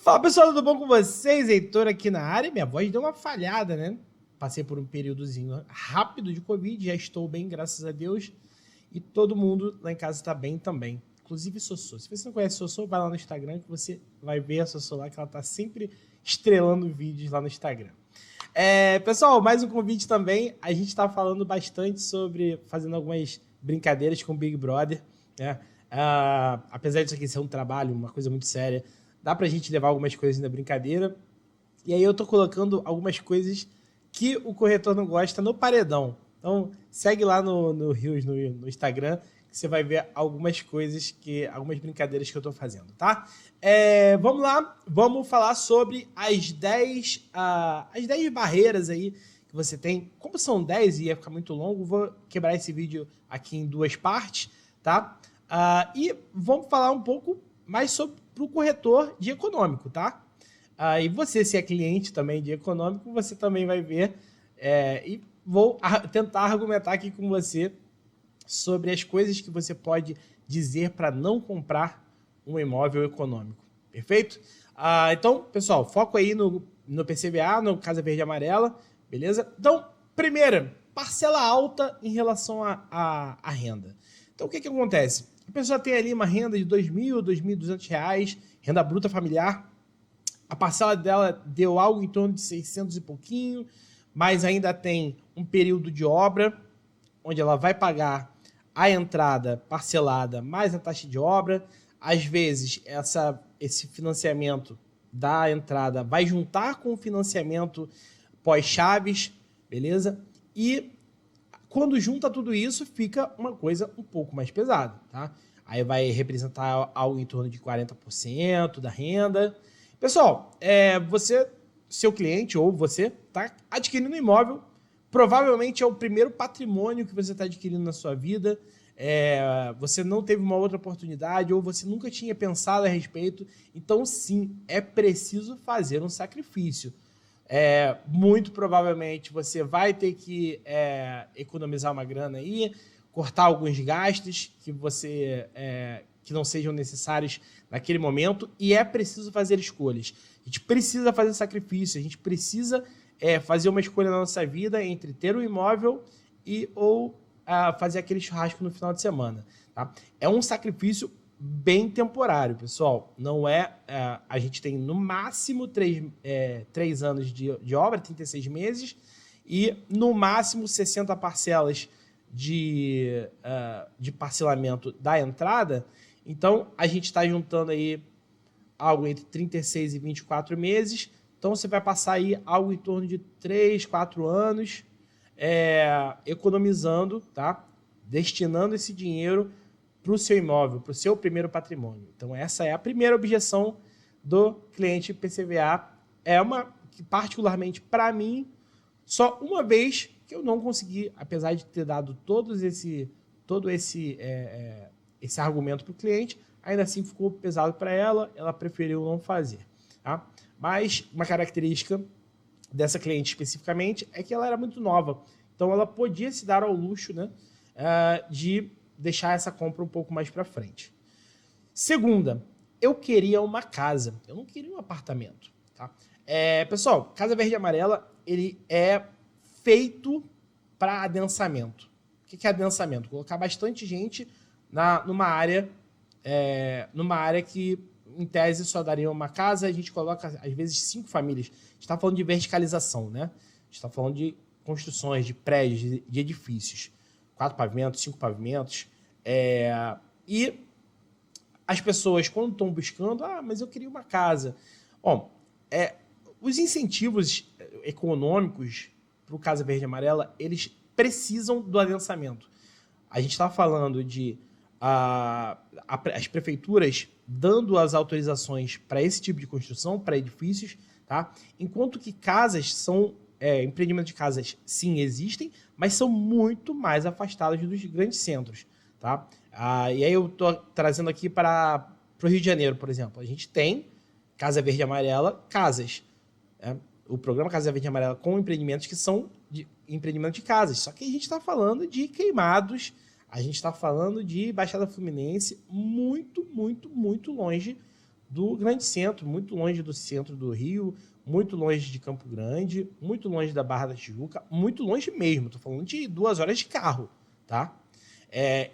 Fala pessoal, tudo bom com vocês? Heitor aqui na área. Minha voz deu uma falhada, né? Passei por um períodozinho rápido de Covid, já estou bem, graças a Deus. E todo mundo lá em casa está bem também. Inclusive Sossô. Se você não conhece Sossô, vai lá no Instagram que você vai ver a Sossô lá, que ela está sempre estrelando vídeos lá no Instagram. Pessoal, mais um convite também. A gente está falando bastante sobre, fazendo algumas brincadeiras com o Big Brother, né? Apesar disso aqui ser um trabalho, uma coisa muito séria, dá pra gente levar algumas coisas na brincadeira. E aí eu tô colocando algumas coisas que o corretor não gosta no paredão. Então, segue lá no Rios, no Instagram, que você vai ver algumas coisas, algumas brincadeiras que eu tô fazendo, tá? Vamos lá, vamos falar sobre as 10 barreiras aí que você tem. Como são 10 e ia ficar muito longo, vou quebrar esse vídeo aqui em duas partes, tá? E vamos falar um pouco mais sobre o corretor de econômico, tá? E você, se é cliente também de econômico, você também vai ver. E vou tentar argumentar aqui com você sobre as coisas que você pode dizer para não comprar um imóvel econômico. Perfeito? Então, pessoal, foco aí no PCVA, no Casa Verde e Amarela, beleza? Então, primeira, parcela alta em relação à renda. Então, o que acontece? A pessoa tem ali uma renda de R$2.000, R$2.200, renda bruta familiar. A parcela dela deu algo em torno de 600 e pouquinho, mas ainda tem um período de obra, onde ela vai pagar a entrada parcelada mais a taxa de obra. Às vezes, esse financiamento da entrada vai juntar com o financiamento pós-chaves, beleza? E quando junta tudo isso, fica uma coisa um pouco mais pesada, tá? Aí vai representar algo em torno de 40% da renda. Pessoal, seu cliente ou você está adquirindo um imóvel, provavelmente é o primeiro patrimônio que você está adquirindo na sua vida. Você não teve uma outra oportunidade ou você nunca tinha pensado a respeito. Então, sim, é preciso fazer um sacrifício. Muito provavelmente você vai ter que economizar uma grana aí, cortar alguns gastos que não sejam necessários naquele momento, e é preciso fazer escolhas. A gente precisa fazer sacrifício, a gente precisa fazer uma escolha na nossa vida entre ter um imóvel ou fazer aquele churrasco no final de semana. Tá? É um sacrifício bem temporário, pessoal. Não a gente tem no máximo 3 anos de obra, 36 meses, e no máximo 60 parcelas de parcelamento da entrada. Então, a gente está juntando aí algo entre 36 e 24 meses. Então, você vai passar aí algo em torno de 3, 4 anos economizando, tá? Destinando esse dinheiro para o seu imóvel, para o seu primeiro patrimônio. Então, essa é a primeira objeção do cliente PCVA. É uma que, particularmente para mim, só uma vez que eu não consegui, apesar de ter dado todo esse argumento para o cliente, ainda assim ficou pesado para ela, ela preferiu não fazer. Tá? Mas uma característica dessa cliente especificamente é que ela era muito nova. Então ela podia se dar ao luxo, né, de deixar essa compra um pouco mais para frente. Segunda, eu queria uma casa, eu não queria um apartamento. Tá? Pessoal, Casa Verde e Amarela, ele é feito para adensamento. O que é adensamento? Colocar bastante gente numa área que, em tese, só daria uma casa. A gente coloca, às vezes, 5 famílias. A gente está falando de verticalização, né? A gente está falando de construções, de prédios, de edifícios. 4 pavimentos, 5 pavimentos. E as pessoas, quando estão buscando, mas eu queria uma casa. Bom, os incentivos econômicos para o Casa Verde e Amarela, eles precisam do adensamento. A gente está falando de as prefeituras dando as autorizações para esse tipo de construção, para edifícios, tá? Enquanto que empreendimentos de casas, sim, existem, mas são muito mais afastados dos grandes centros, tá? E aí eu estou trazendo aqui para o Rio de Janeiro, por exemplo. A gente tem Casa Verde e Amarela, casas. O programa Casa Verde e Amarela com empreendimentos que são empreendimentos de casas. Só que a gente está falando de Queimados, a gente está falando de Baixada Fluminense, muito, muito, muito longe do grande centro, muito longe do centro do Rio, muito longe de Campo Grande, muito longe da Barra da Tijuca, muito longe mesmo. Estou falando de 2 horas de carro, tá?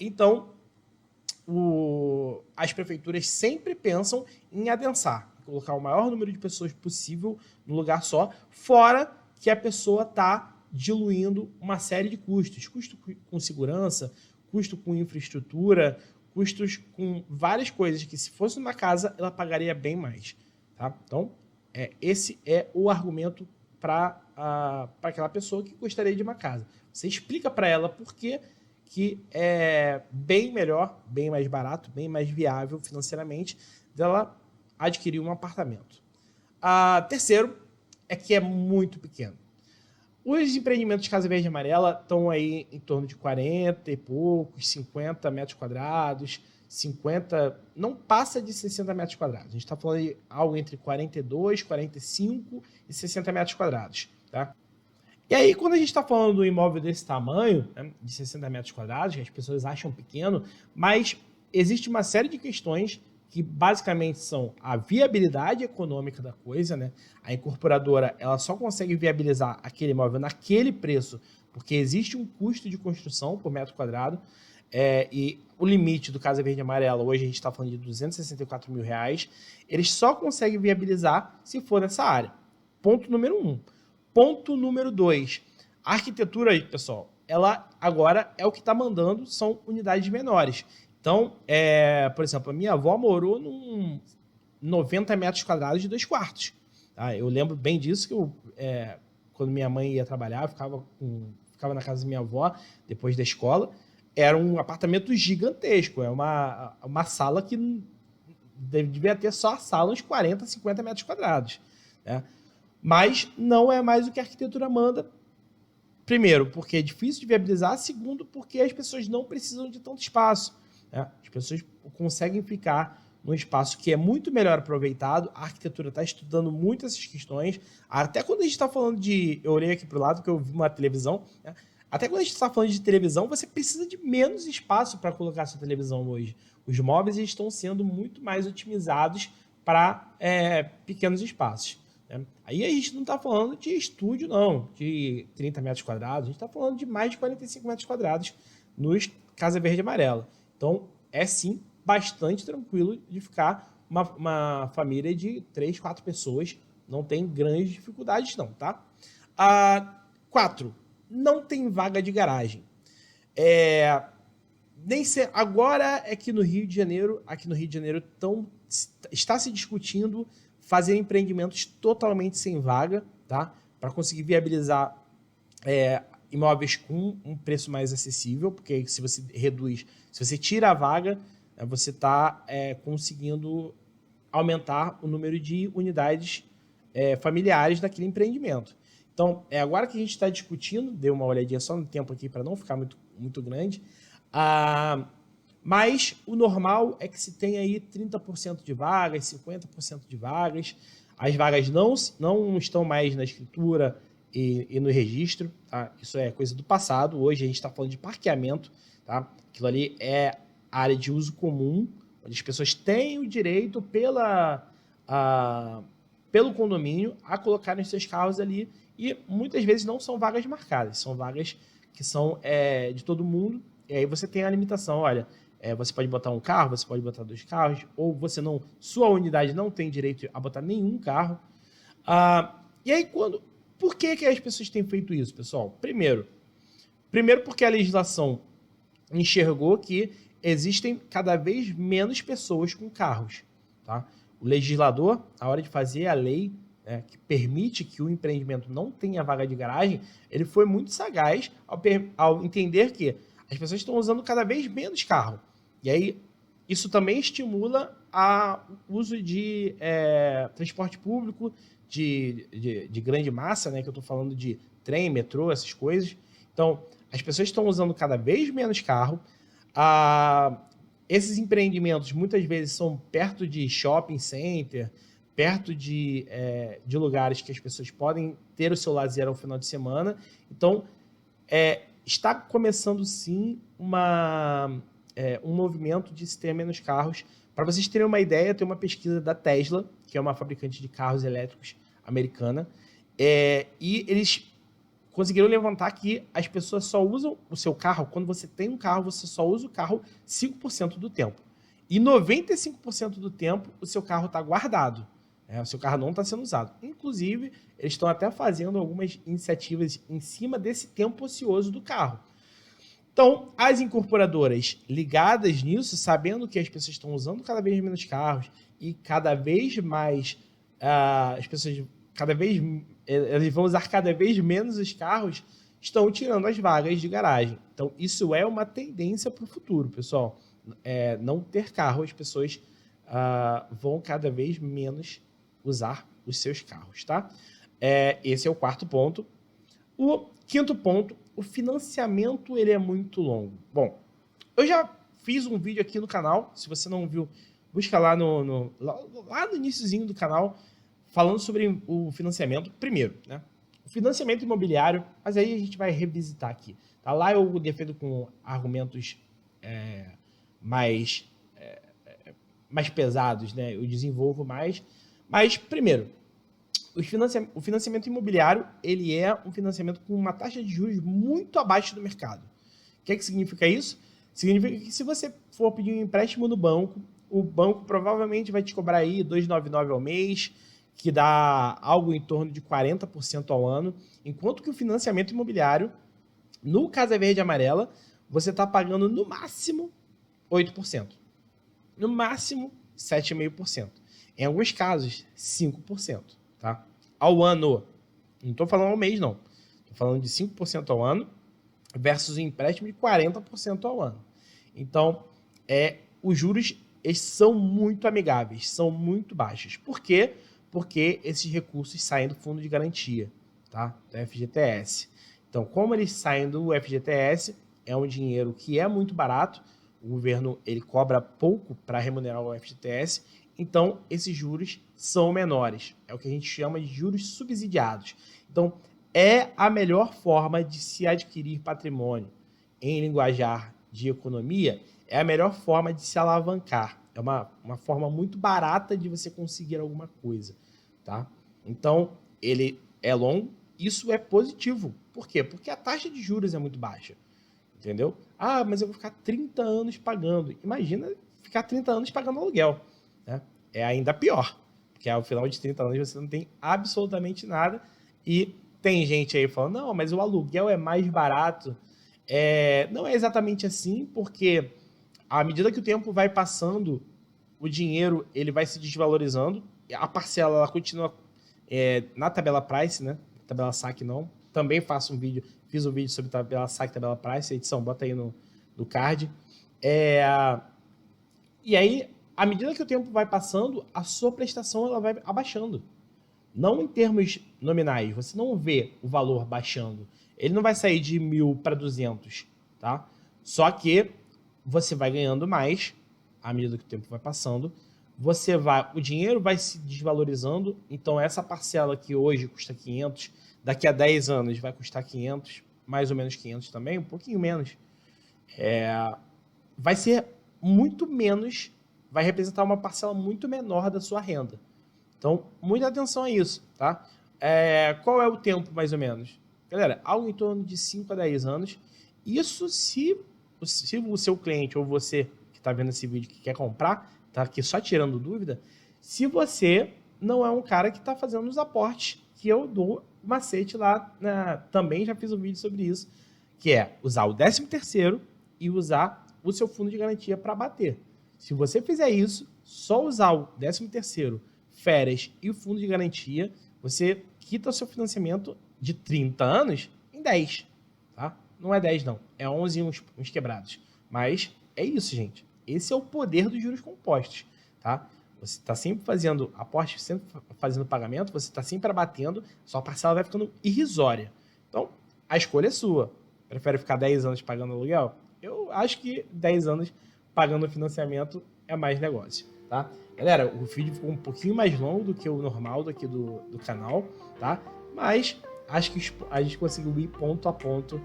Então, as prefeituras sempre pensam em adensar, colocar o maior número de pessoas possível no lugar só, fora que a pessoa está diluindo uma série de custos. Custo com segurança, custo com infraestrutura, custos com várias coisas que, se fosse uma casa, ela pagaria bem mais. Tá? Então, esse é o argumento para aquela pessoa que gostaria de uma casa. Você explica para ela por que é bem melhor, bem mais barato, bem mais viável financeiramente dela adquirir um apartamento. Terceiro é que é muito pequeno. Os empreendimentos de Casa Verde e Amarela estão aí em torno de 40 e poucos, 50 metros quadrados, 50, não passa de 60 metros quadrados. A gente está falando de algo entre 42, 45 e 60 metros quadrados. Tá? E aí, quando a gente está falando do imóvel desse tamanho, né, de 60 metros quadrados, que as pessoas acham pequeno, mas existe uma série de questões que basicamente são a viabilidade econômica da coisa, né? A incorporadora ela só consegue viabilizar aquele imóvel naquele preço porque existe um custo de construção por metro quadrado, e o limite do Casa Verde e Amarela, hoje a gente está falando de R$264 mil, eles só conseguem viabilizar se for nessa área. Ponto número 1. Ponto número 2. A arquitetura aí, pessoal, ela agora é o que está mandando, são unidades menores. Então, por exemplo, a minha avó morou num 90 metros quadrados de 2 quartos. Tá? Eu lembro bem disso, que quando minha mãe ia trabalhar, ficava na casa da minha avó, depois da escola. Era um apartamento gigantesco, é uma sala que devia ter só a sala uns 40, 50 metros quadrados. Né? Mas não é mais o que a arquitetura manda. Primeiro, porque é difícil de viabilizar. Segundo, porque as pessoas não precisam de tanto espaço. As pessoas conseguem ficar num espaço que é muito melhor aproveitado. A arquitetura está estudando muito essas questões. Até quando a gente está falando de... Eu olhei aqui para o lado que eu vi uma televisão. Né? Até quando a gente está falando de televisão, você precisa de menos espaço para colocar sua televisão hoje. Os móveis estão sendo muito mais otimizados para pequenos espaços. Né? Aí a gente não está falando de estúdio, não, de 30 metros quadrados. A gente está falando de mais de 45 metros quadrados nos Casa Verde e Amarela. Então, é sim bastante tranquilo de ficar uma família de 3, 4 pessoas. Não tem grandes dificuldades, não, tá? 4. Não tem vaga de garagem. Agora é que no Rio de Janeiro, está se discutindo fazer empreendimentos totalmente sem vaga, tá? Para conseguir viabilizar imóveis com um preço mais acessível, porque se você tira a vaga, você está conseguindo aumentar o número de unidades familiares daquele empreendimento. Então, agora que a gente está discutindo, dei uma olhadinha só no tempo aqui para não ficar muito, muito grande, mas o normal é que se tenha aí 30% de vagas, 50% de vagas. As vagas não estão mais na escritura e no registro, tá? Isso é coisa do passado. Hoje a gente está falando de parqueamento, tá? Aquilo ali é área de uso comum, onde as pessoas têm o direito pelo condomínio a colocarem seus carros ali, e muitas vezes não são vagas marcadas, são vagas que são de todo mundo, e aí você tem a limitação, olha, você pode botar um carro, você pode botar 2 carros, ou sua unidade não tem direito a botar nenhum carro. E aí, por que as pessoas têm feito isso, pessoal? Primeiro porque a legislação enxergou que existem cada vez menos pessoas com carros. Tá? O legislador, na hora de fazer a lei que permite que o empreendimento não tenha vaga de garagem, ele foi muito sagaz ao entender que as pessoas estão usando cada vez menos carro. E aí, isso também estimula o uso de transporte público de grande massa, né, que eu estou falando de trem, metrô, essas coisas. Então, as pessoas estão usando cada vez menos carro. Esses empreendimentos muitas vezes são perto de shopping center, perto de lugares que as pessoas podem ter o seu lazer ao final de semana. Então, está começando sim um movimento de se ter menos carros. Para vocês terem uma ideia, tem uma pesquisa da Tesla, que é uma fabricante de carros elétricos americana, e eles conseguiram levantar que as pessoas só usam o seu carro, quando você tem um carro, você só usa o carro 5% do tempo. E 95% do tempo, o seu carro está guardado. O seu carro não está sendo usado. Inclusive, eles estão até fazendo algumas iniciativas em cima desse tempo ocioso do carro. Então, as incorporadoras ligadas nisso, sabendo que as pessoas estão usando cada vez menos carros e cada vez mais as pessoas eles vão usar cada vez menos os carros, estão tirando as vagas de garagem. Então, isso é uma tendência para o futuro, pessoal. Não ter carro, as pessoas vão cada vez menos usar os seus carros, tá? Esse é o quarto ponto. O quinto ponto, o financiamento ele é muito longo. Bom, eu já fiz um vídeo aqui no canal, se você não viu, busca lá no iniciozinho do canal, falando sobre o financiamento. Primeiro, né? O financiamento imobiliário, mas aí a gente vai revisitar aqui. Tá? Lá eu defendo com argumentos mais pesados, né? Eu desenvolvo mais. Mas, primeiro, o financiamento imobiliário ele é um financiamento com uma taxa de juros muito abaixo do mercado. O que significa isso? Significa que se você for pedir um empréstimo no banco, o banco provavelmente vai te cobrar aí 2,99 ao mês, que dá algo em torno de 40% ao ano, enquanto que o financiamento imobiliário, no Casa Verde e Amarela, você está pagando no máximo 8%. No máximo 7,5%. Em alguns casos, 5%. Tá? Ao ano. Não estou falando ao mês, não. Estou falando de 5% ao ano versus um empréstimo de 40% ao ano. Então, os juros eles são muito amigáveis, são muito baixos. Por quê? Porque esses recursos saem do fundo de garantia, tá? Do FGTS. Então, como eles saem do FGTS, é um dinheiro que é muito barato, o governo ele cobra pouco para remunerar o FGTS, então esses juros são menores. É o que a gente chama de juros subsidiados. Então, é a melhor forma de se adquirir patrimônio. Em linguajar de economia, é a melhor forma de se alavancar. É uma forma muito barata de você conseguir alguma coisa, tá? Então, ele é longo, isso é positivo. Por quê? Porque a taxa de juros é muito baixa, entendeu? Ah, mas eu vou ficar 30 anos pagando. Imagina ficar 30 anos pagando aluguel, né? É ainda pior, porque ao final de 30 anos você não tem absolutamente nada e tem gente aí falando, não, mas o aluguel é mais barato. Não é exatamente assim, porque à medida que o tempo vai passando, o dinheiro ele vai se desvalorizando, a parcela ela continua na tabela price, né? Tabela saque não. Também fiz um vídeo sobre tabela saque, tabela price, a edição, bota aí no card. E aí, à medida que o tempo vai passando, a sua prestação ela vai abaixando. Não em termos nominais, você não vê o valor baixando. Ele não vai sair de 1.000 para 200, tá? Só que você vai ganhando mais à medida que o tempo vai passando. O dinheiro vai se desvalorizando, então essa parcela que hoje custa 500, daqui a 10 anos vai custar 500, mais ou menos 500 também, um pouquinho menos. Vai ser muito menos, vai representar uma parcela muito menor da sua renda. Então, muita atenção a isso, tá? Qual é o tempo, mais ou menos? Galera, algo em torno de 5 a 10 anos. Isso se o seu cliente ou você que está vendo esse vídeo que quer comprar, tá aqui só tirando dúvida, se você não é um cara que está fazendo os aportes, que eu dou macete lá, também já fiz um vídeo sobre isso, que é usar o 13º e usar o seu fundo de garantia para bater. Se você fizer isso, só usar o 13º, férias e o fundo de garantia, você quita o seu financiamento de 30 anos em 10, tá? Não é 10 não, é 11 uns quebrados. Mas é isso, gente. Esse é o poder dos juros compostos, tá? Você está sempre fazendo aporte, sempre fazendo pagamento, você está sempre abatendo, sua parcela vai ficando irrisória. Então, a escolha é sua. Prefere ficar 10 anos pagando aluguel? Eu acho que 10 anos pagando financiamento é mais negócio, tá? Galera, o vídeo ficou um pouquinho mais longo do que o normal daqui do canal, tá? Mas acho que a gente conseguiu ir ponto a ponto,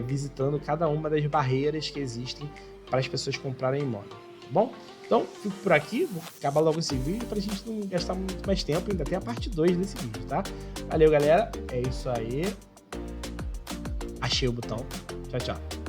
visitando cada uma das barreiras que existem para as pessoas comprarem imóvel, tá bom? Então, fico por aqui, vou acabar logo esse vídeo para a gente não gastar muito mais tempo, ainda tem a parte 2 desse vídeo, tá? Valeu, galera, é isso aí. Achei o botão. Tchau, tchau.